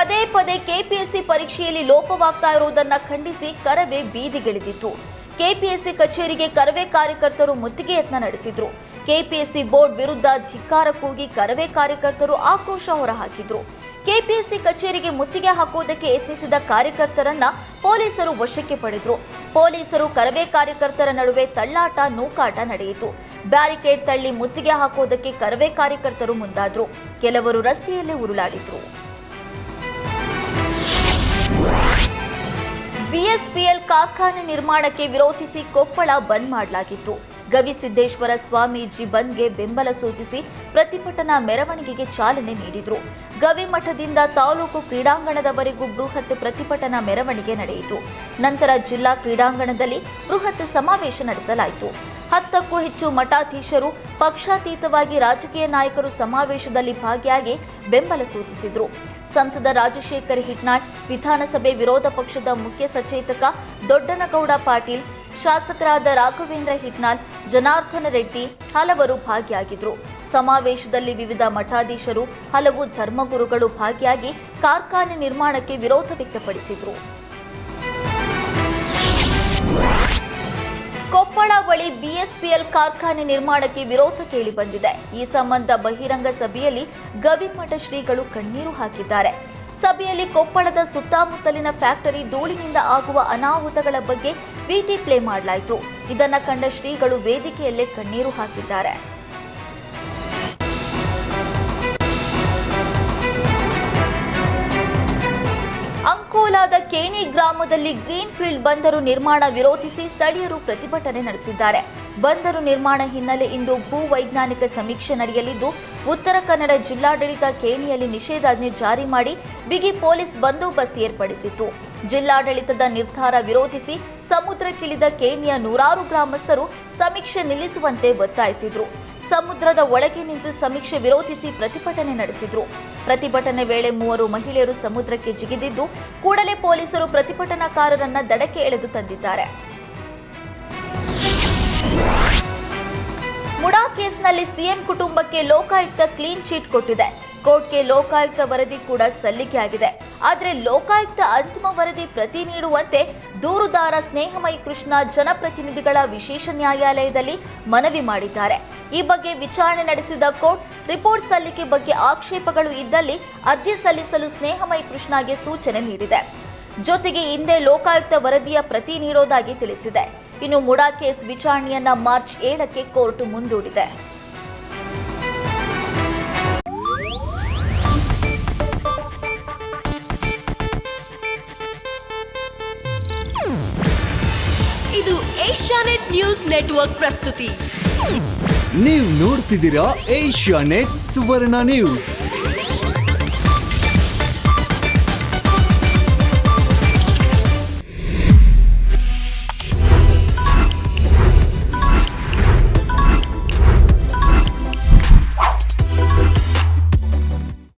ಪದೇ ಪದೇ ಕೆಪಿಎಸ್ಸಿ ಪರೀಕ್ಷೆಯಲ್ಲಿ ಲೋಪವಾಗ್ತಾ ಇರುವುದನ್ನು ಖಂಡಿಸಿ ಕರವೇ ಬೀದಿಗಿಳಿದಿತ್ತು. ಕೆಪಿಎಸ್ಸಿ ಕಚೇರಿಗೆ ಕರವೇ ಕಾರ್ಯಕರ್ತರು ಮುತ್ತಿಗೆ ಯತ್ನ ನಡೆಸಿದ್ರು. ಕೆಪಿಎಸ್ಸಿ ಬೋರ್ಡ್ ವಿರುದ್ಧ ಧಿಕ್ಕಾರ ಕೂಗಿ ಕರವೇ ಕಾರ್ಯಕರ್ತರು ಆಕ್ರೋಶ ಹೊರಹಾಕಿದ್ರು. ಕೆಪಿಎಸ್ಸಿ ಕಚೇರಿಗೆ ಮುತ್ತಿಗೆ ಹಾಕುವುದಕ್ಕೆ ಯತ್ನಿಸಿದ ಕಾರ್ಯಕರ್ತರನ್ನ ಪೊಲೀಸರು ವಶಕ್ಕೆ ಪಡೆದ್ರು. ಪೊಲೀಸರು ಕರವೇ ಕಾರ್ಯಕರ್ತರ ನಡುವೆ ತಳ್ಳಾಟ ನೂಕಾಟ ನಡೆಯಿತು. ಬ್ಯಾರಿಕೇಡ್ ತಳ್ಳಿ ಮುತ್ತಿಗೆ ಹಾಕುವುದಕ್ಕೆ ಕರವೇ ಕಾರ್ಯಕರ್ತರು ಮುಂದಾದ್ರು. ಕೆಲವರು ರಸ್ತೆಯಲ್ಲೇ ಉರುಳಾಡಿದ್ರು. ಬಿಎಸ್ಪಿಎಲ್ ಕಾರ್ಖಾನೆ ನಿರ್ಮಾಣಕ್ಕೆ ವಿರೋಧಿಸಿ ಕೊಪ್ಪಳ ಬಂದ್ ಮಾಡಲಾಗಿತ್ತು. ಗವಿಸಿದ್ದೇಶ್ವರ ಸ್ವಾಮೀಜಿ ಬಂದ್ಗೆ ಬೆಂಬಲ ಸೂಚಿಸಿ ಪ್ರತಿಭಟನಾ ಮೆರವಣಿಗೆಗೆ ಚಾಲನೆ ನೀಡಿದರು. ಗವಿಮಠದಿಂದ ತಾಲೂಕು ಕ್ರೀಡಾಂಗಣದವರೆಗೂ ಬೃಹತ್ ಪ್ರತಿಭಟನಾ ಮೆರವಣಿಗೆ ನಡೆಯಿತು. ನಂತರ ಜಿಲ್ಲಾ ಕ್ರೀಡಾಂಗಣದಲ್ಲಿ ಬೃಹತ್ ಸಮಾವೇಶ ನಡೆಸಲಾಯಿತು. 10ಕ್ಕೂ ಹೆಚ್ಚು ಮಠಾಧೀಶರು, ಪಕ್ಷಾತೀತವಾಗಿ ರಾಜಕೀಯ ನಾಯಕರು ಸಮಾವೇಶದಲ್ಲಿ ಭಾಗಿಯಾಗಿ ಬೆಂಬಲ ಸೂಚಿಸಿದರು. ಸಂಸದ ರಾಜಶೇಖರ್ ಹಿಟ್ನಾಳ್, ವಿಧಾನಸಭೆ ವಿರೋಧ ಪಕ್ಷದ ಮುಖ್ಯ ಸಚೇತಕ ದೊಡ್ಡನಗೌಡ ಪಾಟೀಲ್, ಶಾಸಕರಾದ ರಾಘವೇಂದ್ರ ಹಿಟ್ನಾಳ್, ಜನಾರ್ದನ ರೆಡ್ಡಿ ಹಲವರು ಭಾಗಿಯಾಗಿದ್ದರು. ಸಮಾವೇಶದಲ್ಲಿ ವಿವಿಧ ಮಠಾಧೀಶರು, ಹಲವು ಧರ್ಮಗುರುಗಳು ಭಾಗಿಯಾಗಿ ಕಾರ್ಖಾನೆ ನಿರ್ಮಾಣಕ್ಕೆ ವಿರೋಧ ವ್ಯಕ್ತಪಡಿಸಿದರು. ಕೊಪ್ಪಳ ಬಳಿ ಬಿಎಸ್ಪಿಎಲ್ ಕಾರ್ಖಾನೆ ನಿರ್ಮಾಣಕ್ಕೆ ವಿರೋಧ ಕೇಳಿಬಂದಿದೆ. ಈ ಸಂಬಂಧ ಬಹಿರಂಗ ಸಭೆಯಲ್ಲಿ ಗವಿಮಠ ಶ್ರೀಗಳು ಕಣ್ಣೀರು ಹಾಕಿದ್ದಾರೆ. ಸಭೆಯಲ್ಲಿ ಕೊಪ್ಪಳದ ಸುತ್ತಮುತ್ತಲಿನ ಫ್ಯಾಕ್ಟರಿ ಧೂಳಿನಿಂದ ಆಗುವ ಅನಾಹುತಗಳ ಬಗ್ಗೆ ವಿಟಿ ಪ್ಲೇ ಮಾಡಲಾಯಿತು. ಇದನ್ನ ಕಂಡ ಶ್ರೀಗಳು ವೇದಿಕೆಯಲ್ಲೇ ಕಣ್ಣೀರು ಹಾಕಿದ್ದಾರೆ. ಅಂಕೋಲಾದ ಕೇಣಿ ಗ್ರಾಮದಲ್ಲಿ ಗ್ರೀನ್ ಫೀಲ್ಡ್ ಬಂದರು ನಿರ್ಮಾಣ ವಿರೋಧಿಸಿ ಸ್ಥಳೀಯರು ಪ್ರತಿಭಟನೆ ನಡೆಸಿದ್ದಾರೆ. ಬಂದರು ನಿರ್ಮಾಣ ಹಿನ್ನೆಲೆ ಇಂದು ಭೂ ವೈಜ್ಞಾನಿಕ ಸಮೀಕ್ಷೆ ನಡೆಯಲಿದ್ದು, ಉತ್ತರ ಕನ್ನಡ ಜಿಲ್ಲಾಡಳಿತ ಕೇಣಿಯಲ್ಲಿ ನಿಷೇಧಾಜ್ಞೆ ಜಾರಿ ಮಾಡಿ ಬಿಗಿ ಪೊಲೀಸ್ ಬಂದೋಬಸ್ತ್ ಏರ್ಪಡಿಸಿತ್ತು. ಜಿಲ್ಲಾಡಳಿತದ ನಿರ್ಧಾರ ವಿರೋಧಿಸಿ ಸಮುದ್ರಕ್ಕಿಳಿದ ಕೇಣಿಯ ನೂರಾರು ಗ್ರಾಮಸ್ಥರು ಸಮೀಕ್ಷೆ ನಿಲ್ಲಿಸುವಂತೆ ಒತ್ತಾಯಿಸಿದರು. ಸಮುದ್ರದ ಒಳಗೆ ನಿಂತು ಸಮೀಕ್ಷೆ ವಿರೋಧಿಸಿ ಪ್ರತಿಭಟನೆ ನಡೆಸಿದರು. ಪ್ರತಿಭಟನೆ ವೇಳೆ 3 ಮಹಿಳೆಯರು ಸಮುದ್ರಕ್ಕೆ ಜಿಗಿದಿದ್ದು, ಕೂಡಲೇ ಪೊಲೀಸರು ಪ್ರತಿಭಟನಾಕಾರರನ್ನ ದಡಕ್ಕೆ ಎಳೆದು ತಂದಿದ್ದಾರೆ. ಮುಡಾ ಕೇಸ್ನಲ್ಲಿ ಸಿಎಂ ಕುಟುಂಬಕ್ಕೆ ಲೋಕಾಯುಕ್ತ ಕ್ಲೀನ್ ಚೀಟ್ ಕೊಟ್ಟಿದೆ. ಕೋರ್ಟ್ಗೆ ಲೋಕಾಯುಕ್ತ ವರದಿ ಕೂಡ ಸಲ್ಲಿಕೆಯಾಗಿದೆ. ಆದರೆ ಲೋಕಾಯುಕ್ತ ಅಂತಿಮ ವರದಿ ಪ್ರತಿ ನೀಡುವಂತೆ ದೂರುದಾರ ಸ್ನೇಹಮಯಿ ಕೃಷ್ಣ ಜನಪ್ರತಿನಿಧಿಗಳ ವಿಶೇಷ ನ್ಯಾಯಾಲಯದಲ್ಲಿ ಮನವಿ ಮಾಡಿದ್ದಾರೆ. ಈ ಬಗ್ಗೆ ವಿಚಾರಣೆ ನಡೆಸಿದ ಕೋರ್ಟ್ ರಿಪೋರ್ಟ್ ಸಲ್ಲಿಕೆ ಬಗ್ಗೆ ಆಕ್ಷೇಪಗಳು ಇದ್ದಲ್ಲಿ ಅರ್ಜಿ ಸಲ್ಲಿಸಲು ಸ್ನೇಹಮಯಿ ಕೃಷ್ಣಗೆ ಸೂಚನೆ ನೀಡಿದೆ. ಜೊತೆಗೆ ಹಿಂದೆ ಲೋಕಾಯುಕ್ತ ವರದಿಯ ಪ್ರತಿ ನೀಡೋದಾಗಿ ತಿಳಿಸಿದೆ. ಇನ್ನು ಮುಡಾ ಕೇಸ್ ವಿಚಾರಣೆಯನ್ನ ಮಾರ್ಚ್ 7ಕ್ಕೆ ಕೋರ್ಟ್ ಮುಂದೂಡಿದೆ. ಇದು ಏಷ್ಯಾನೆಟ್ ನ್ಯೂಸ್ ನೆಟ್ವರ್ಕ್ ಪ್ರಸ್ತುತಿ. ನೀವು ನೋಡ್ತಿದ್ದೀರಾ ಏಷ್ಯಾನೆಟ್ ಸುವರ್ಣ ನ್ಯೂಸ್.